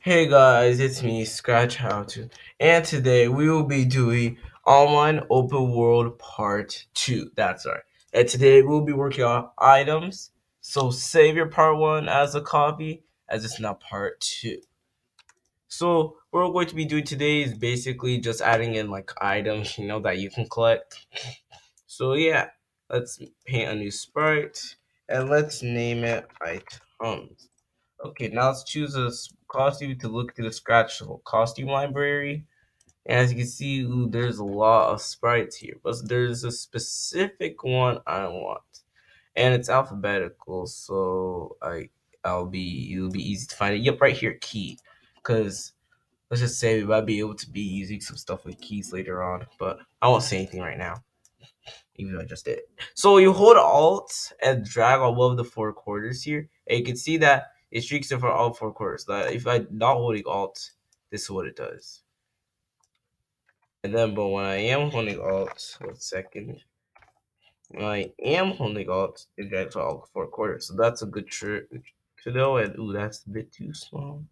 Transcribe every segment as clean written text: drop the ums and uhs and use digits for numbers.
Hey guys, it's me, Scratch How To, and today we will be doing Online Open World Part 2. That's right. And today we'll be working on items, so save your Part 1 as a copy, as it's not Part 2. So what we're going to be doing today is basically just adding in like items, that you can collect. So yeah, let's paint a new sprite, and let's name it items. Okay, now let's choose a costume to look to the Scratch costume library. And as you can see, ooh, there's a lot of sprites here, but there's a specific one I want, and it's alphabetical, so it'll be easy to find it. Yep, right here, key, because let's just say we might be able to be using some stuff with keys later on, but I won't say anything right now even though I just did. So you hold Alt and drag above the four quarters here, and you can see that it streaks it for all four quarters. That if I'm not holding Alt, this is what it does. And then, but when I am holding Alt, 1 second, when I am holding Alt, it drags for all four quarters. So that's a good trick to know. And ooh, that's a bit too small.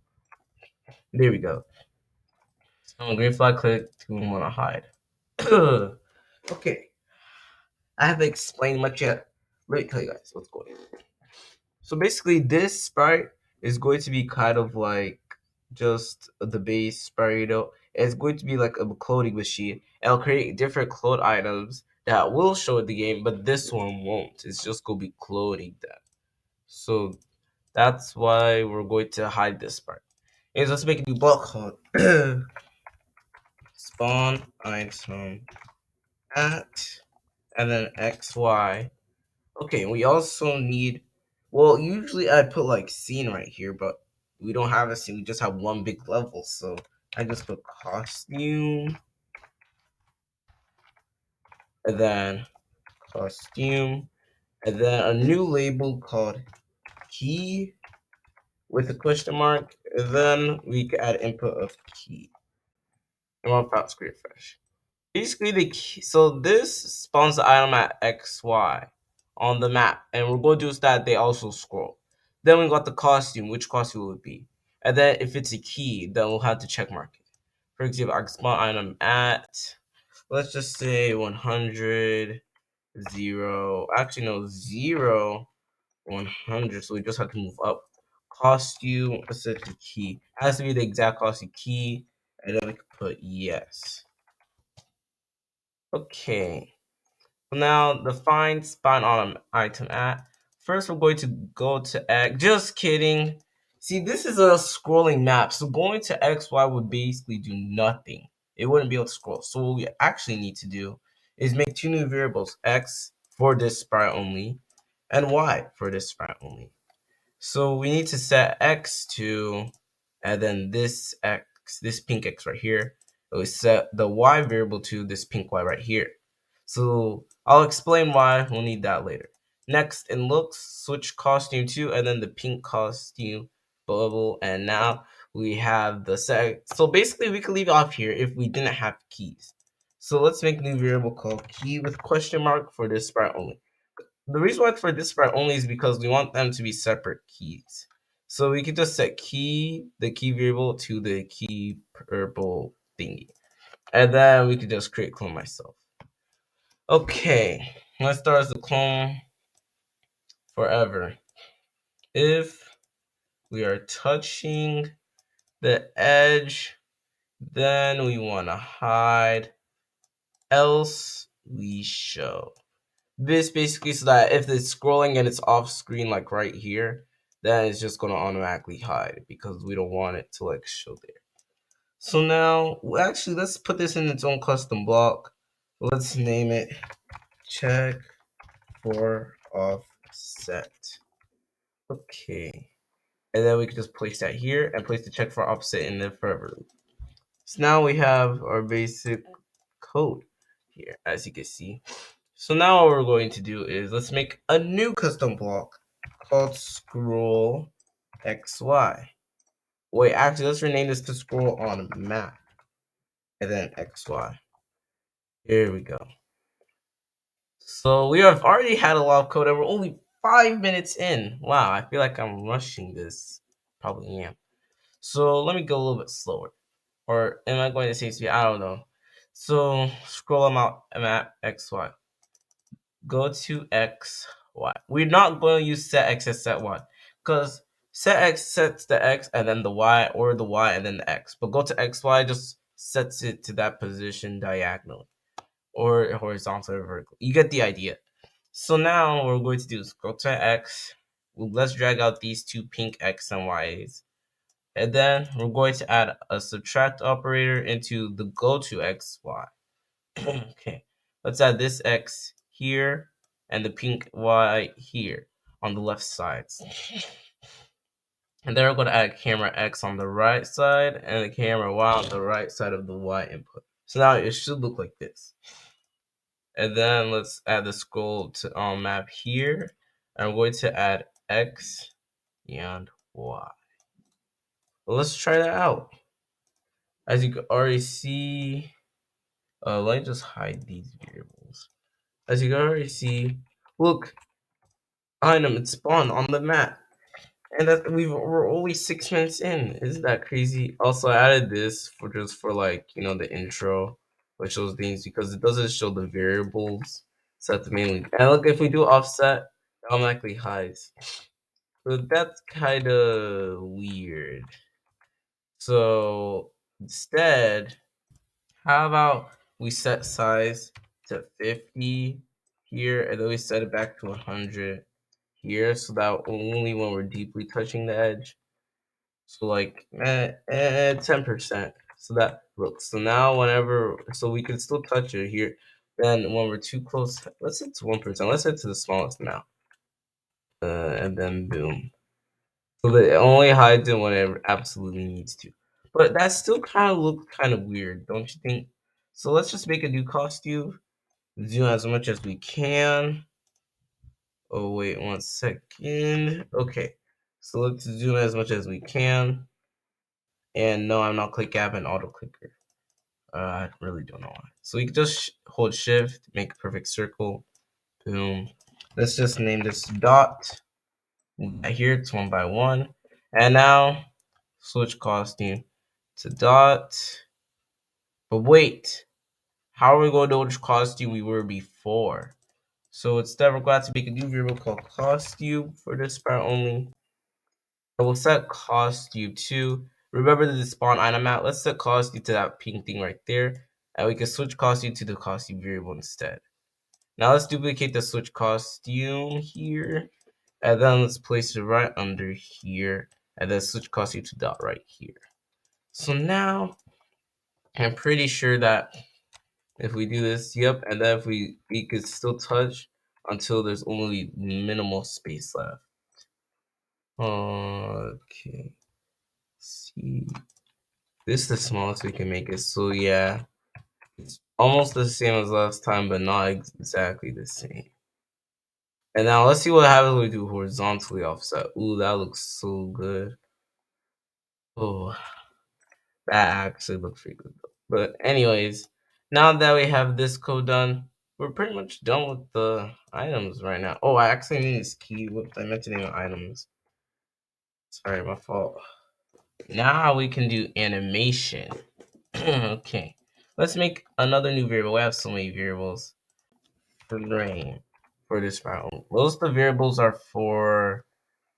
There we go. So green flag click to want to hide. Okay, I haven't explained much yet. Let me tell you guys what's going on. So basically, this sprite is going to be kind of like just the base sprite. It's going to be like a clothing machine. It'll create different clothes items that will show in the game, but this one won't. It's just going to be clothing them. So that's why we're going to hide this sprite. And let's make a new block called spawn item at and then XY. Okay, we also need. Well, usually I put like scene right here, but we don't have a scene. We just have one big level, so I just put costume, and then costume, and then a new label called key with a question mark, and then we can add input of key. And we'll pop screen refresh. Basically, so this spawns the item at XY on the map, and we're going to do is that they also scroll. Then we got the costume. Which costume will it be? And then if it's a key, then we'll have to check mark it. For example, I can spawn item at, let's just say 100, 0. Actually, no, 0, 100. So we just have to move up. Costume, let's set the key. It has to be the exact costume key, and then we can put yes. Okay. Now the find spawn on item at. First, we're going to go to X. Just kidding. See, this is a scrolling map, so going to XY would basically do nothing. It wouldn't be able to scroll. So what we actually need to do is make two new variables: X for this sprite only, and Y for this sprite only. So we need to set X to, and then this X, this pink X right here. We set the Y variable to this pink Y right here. So I'll explain why. We'll need that later. Next, in looks, switch costume to, and then the pink costume bubble. And now we have the set. So basically, we could leave it off here if we didn't have keys. So let's make a new variable called key with question mark for this sprite only. The reason why for this sprite only is because we want them to be separate keys. So we can just set the key variable to the key purple thingy. And then we can just create clone myself. Okay, let's start as the clone forever. If we are touching the edge, then we want to hide, else we show. This basically so that if it's scrolling and it's off screen like right here, then it's just gonna automatically hide because we don't want it to like show there. So now, actually, let's put this in its own custom block. Let's name it check for offset. Okay. And then we can just place that here and place the check for offset in the forever loop. So now we have our basic code here, as you can see. So now what we're going to do is let's make a new custom block called scroll XY. Wait, actually, let's rename this to scroll on map and then XY. Here we go. So we have already had a lot of code and we're only 5 minutes in. Wow, I feel like I'm rushing this. Probably am. So let me go a little bit slower. Or am I going to say speed? I don't know. So scroll them out map XY. Go to X, Y. We're not going to use set X as set Y. Because set X sets the X and then the Y, or the Y and then the X. But go to XY just sets it to that position diagonally. Or horizontal or vertical. You get the idea. So now what we're going to do is go to X. Let's drag out these two pink X and Y's. And then we're going to add a subtract operator into the go to X, Y. Okay, let's add this X here and the pink Y here on the left sides. And then we're going to add camera X on the right side and the camera Y on the right side of the Y input. So now it should look like this. And then let's add the scroll to map here. And I'm going to add X and Y. Well, let's try that out. As you can already see, let me just hide these variables. As you can already see, look, item it spawned on the map. And that we're only 6 minutes in. Isn't that crazy? Also, I added this for just for like the intro, which shows things because it doesn't show the variables set mainly. And look, if we do offset, it automatically hides. So that's kind of weird. So instead, how about we set size to 50 here, and then we set it back to 100 here, so that only when we're deeply touching the edge. So like 10%. So that looks. So now so we can still touch it here. Then when we're too close, let's set to 1%. Let's set to the smallest now. And then boom. So that it only hides it when it absolutely needs to. But that still kind of looks kind of weird, don't you think? So let's just make a new costume. Zoom as much as we can. Oh, wait 1 second. Okay. So let's zoom as much as we can. And no, I'm not click app and auto clicker. I really don't know why. So we can just hold shift, make a perfect circle. Boom. Let's just name this dot. Here it's 1 by 1. And now switch costume to dot. But wait, how are we going to know which costume we were before? So instead, we're going to make a new variable called costume for this part only. I will set costume to. Remember the spawn item at. Let's set costume to that pink thing right there. And we can switch costume to the costume variable instead. Now let's duplicate the switch costume here. And then let's place it right under here. And then switch costume to dot right here. So now I'm pretty sure that if we do this, yep, and then if we could still touch until there's only minimal space left. Okay. See. This is the smallest we can make it. So yeah, it's almost the same as last time, but not exactly the same. And now let's see what happens when we do horizontally offset. Ooh, that looks so good. Oh, that actually looks pretty good though. But anyways, now that we have this code done, we're pretty much done with the items right now. Oh, I actually need this key. Whoops, I meant to name items. Sorry, my fault. Now we can do animation. Okay, let's make another new variable. We have so many variables. Frame for this file. Most of the variables are for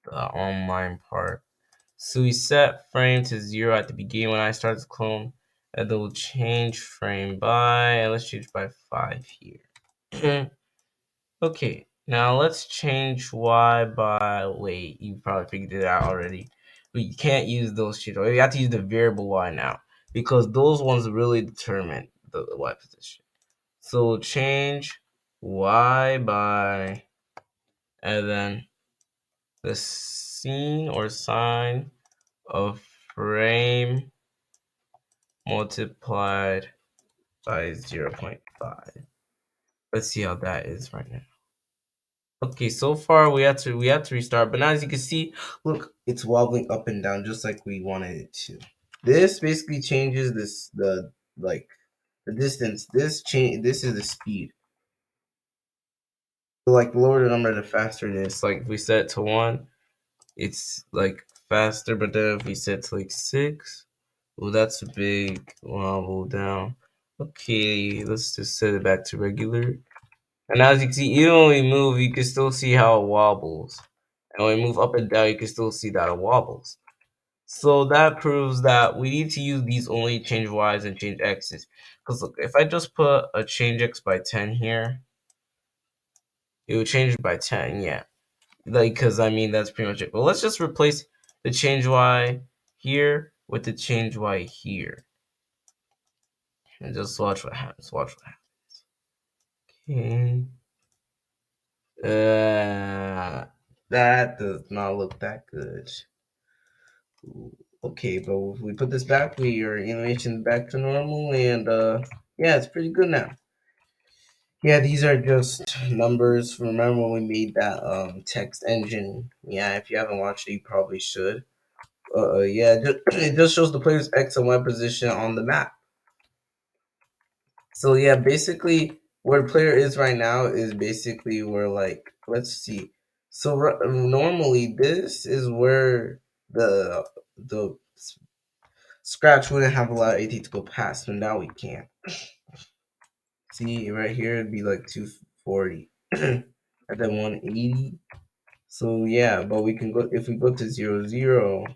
the online part. So we set frame to 0 at the beginning when I start the clone, and then we'll change frame by, and let's change by 5 here. Okay, now let's change y by, wait, you probably figured it out already. But you can't use those changes. You have to use the variable y now, because those ones really determine the y position. So we'll change y by, and then the scene or sign of frame multiplied by 0.5. Let's see how that is right now. Okay, so far we had to restart, but now as you can see, look, it's wobbling up and down just like we wanted it to. This basically changes the distance. This is the speed. So like the lower the number, the faster it is. Like if we set it to 1, it's like faster, but then if we set to like 6, well, that's a big wobble down. Okay, let's just set it back to regular. And as you can see, even when we move, you can still see how it wobbles. And when we move up and down, you can still see that it wobbles. So that proves that we need to use these only change y's and change x's. Because look, if I just put a change x by 10 here, it would change it by 10, yeah. Like, because I mean, that's pretty much it. But let's just replace the change y here with the change y here. And just watch what happens. Watch what happens. Okay. That does not look that good. Okay, but if we put this back, we are animation back to normal, and yeah, it's pretty good now. Yeah, these are just numbers. Remember when we made that text engine? Yeah, if you haven't watched it, you probably should. Yeah, it just shows the player's X and Y position on the map. So yeah, basically where the player is right now is basically where, like, let's see. So normally this is where the Scratch wouldn't have a lot of AT to go past, but now we can. See right here it'd be like 240 and then 180. So yeah, but we can go if we go to 00.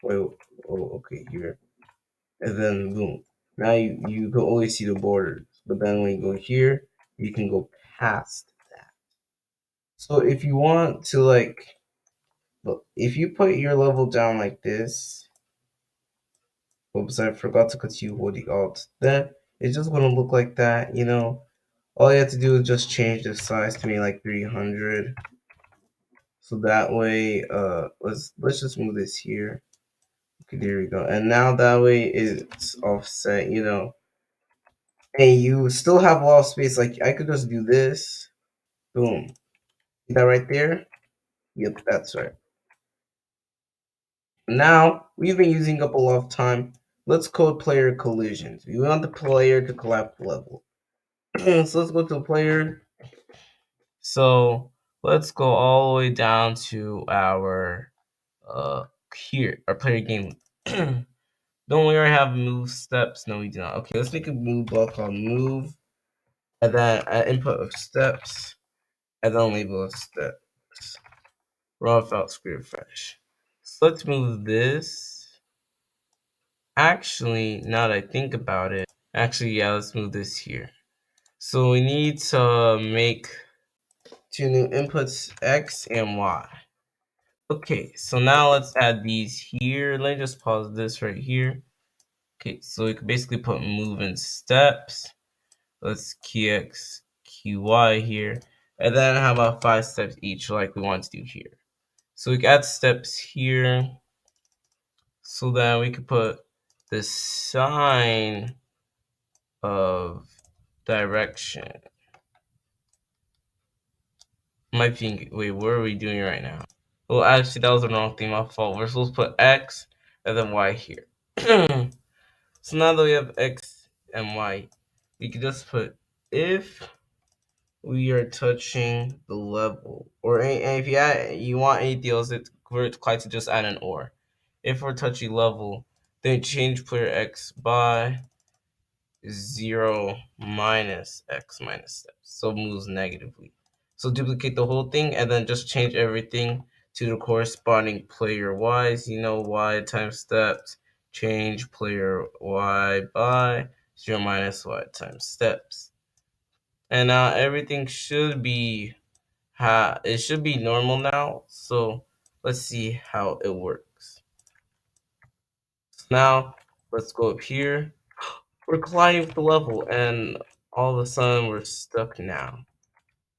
Wait, oh okay, here. And then boom. Now you can only see the borders. But then when you go here, you can go past that. So if you want to, like, look, if you put your level down like this, oops, I forgot to continue holding alt, then it's just gonna look like that, you know. All you have to do is just change the size to maybe like 300. So that way, let's just move this here. Okay, there we go. And now that way it's offset, you know. And you still have a lot of space. Like I could just do this. Boom. See that right there? Yep, that's right. Now we've been using up a lot of time. Let's code player collisions. We want the player to collapse level. So let's go to player. So let's go all the way down to our here, our player game. Don't we already have move steps? No, we do not. Okay, let's make a move block called move, and then an input of steps, and then label of steps. Raw without screen refresh. So let's move this. Actually, now that I think about it, actually, yeah, let's move this here. So we need to make two new inputs, X and Y. Okay, so now let's add these here. Let me just pause this right here. Okay, so we can basically put move in steps. Let's key X, key Y here. And then how about 5 steps each like we want to do here. So we can add steps here. So then we could put the sign of direction. My finger. Wait, what are we doing right now? Well, actually, that was the wrong thing. My fault. We're supposed to put X and then Y here. So now that we have X and Y, we can just put if we are touching the level, or and if you want anything else, it's quite to just add an or. If we're touching level, then change player X by 0 minus X minus steps. So moves negatively. So duplicate the whole thing and then just change everything to the corresponding player Y's. You know, Y times steps. Change player Y by 0 minus Y times steps. And now everything should be it should be normal now. So let's see how it works. So now let's go up here. We're colliding with the level, and all of a sudden we're stuck now.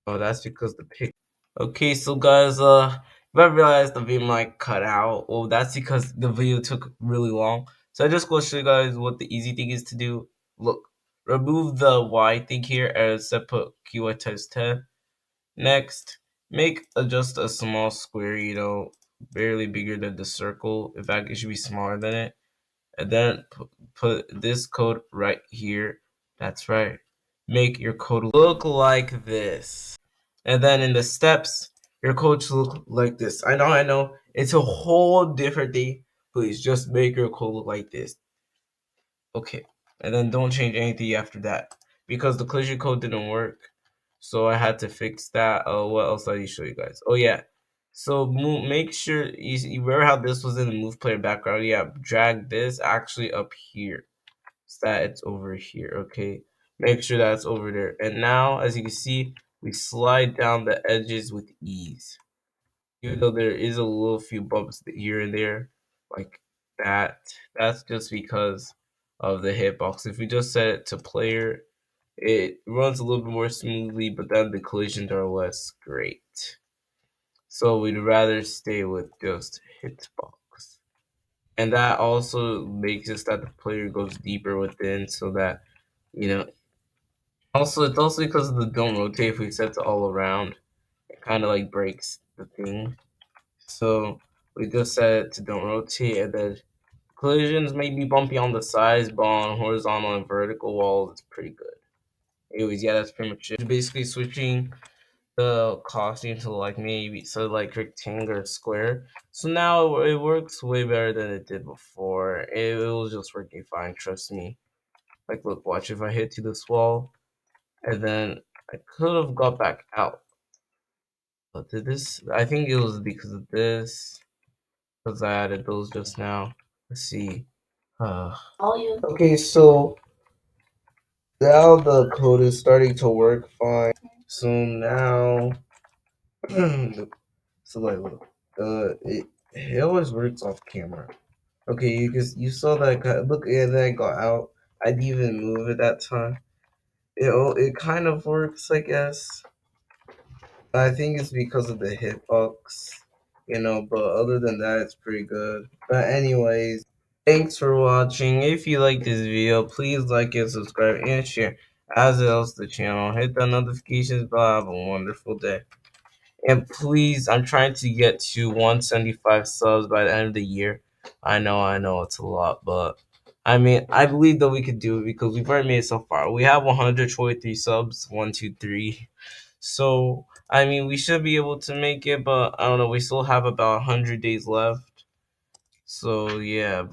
Oh, that's because the pic. Okay, so guys, if I realized the video might cut out, well, that's because the video took really long. So I just go show you guys what the easy thing is to do. Look, remove the Y thing here and set put QY times 10. Next, make just a small square, you know, barely bigger than the circle. In fact, it should be smaller than it. And then put this code right here. That's right. Make your code look like this. And then in the steps, Your code should look like this. I know. It's a whole different thing. Please just make your code look like this. Okay. And then don't change anything after that. Because the collision code didn't work. So I had to fix that. What else did I show you guys? Oh yeah. So make sure you remember how this was in the move player background. Yeah, drag this actually up here so that it's over here. Okay, make sure that's over there. And now, as you can see, we slide down the edges with ease. Even though there is a little few bumps here and there, like that. That's just because of the hitbox. If we just set it to player, it runs a little bit more smoothly, but then the collisions are less great. So we'd rather stay with just hitbox. And that also makes it that the player goes deeper within so that, you know, also it's also because of the don't rotate. If we set it all around, it kind of like breaks the thing. So we just set it to don't rotate, and then collisions may be bumpy on the sides, but on horizontal and vertical walls, it's pretty good. Anyways, yeah, that's pretty much it. Basically switching the costume to like maybe so like rectangular square. So now it works way better than it did before. It was just working fine, trust me. Like look, watch if I hit to this wall and then I could have got back out. But did this I think it was because of this. Because I added those just now. Let's see. Okay, so now the code is starting to work fine. So now so like look, it always works off camera. Okay, because you saw that look, and then I got out. I didn't even move at that time. It kind of works, I guess. I think it's because of the hitbox, but other than that, it's pretty good. But anyways, thanks for watching. If you like this video, please like and subscribe and share. As else the channel, hit the notifications bell. Have a wonderful day. And please, I'm trying to get to 175 subs by the end of the year. I know it's a lot, but I mean, I believe that we could do it because we've already made it so far. We have 123 subs, 123. So, I mean, we should be able to make it, but I don't know, we still have about 100 days left. So, yeah.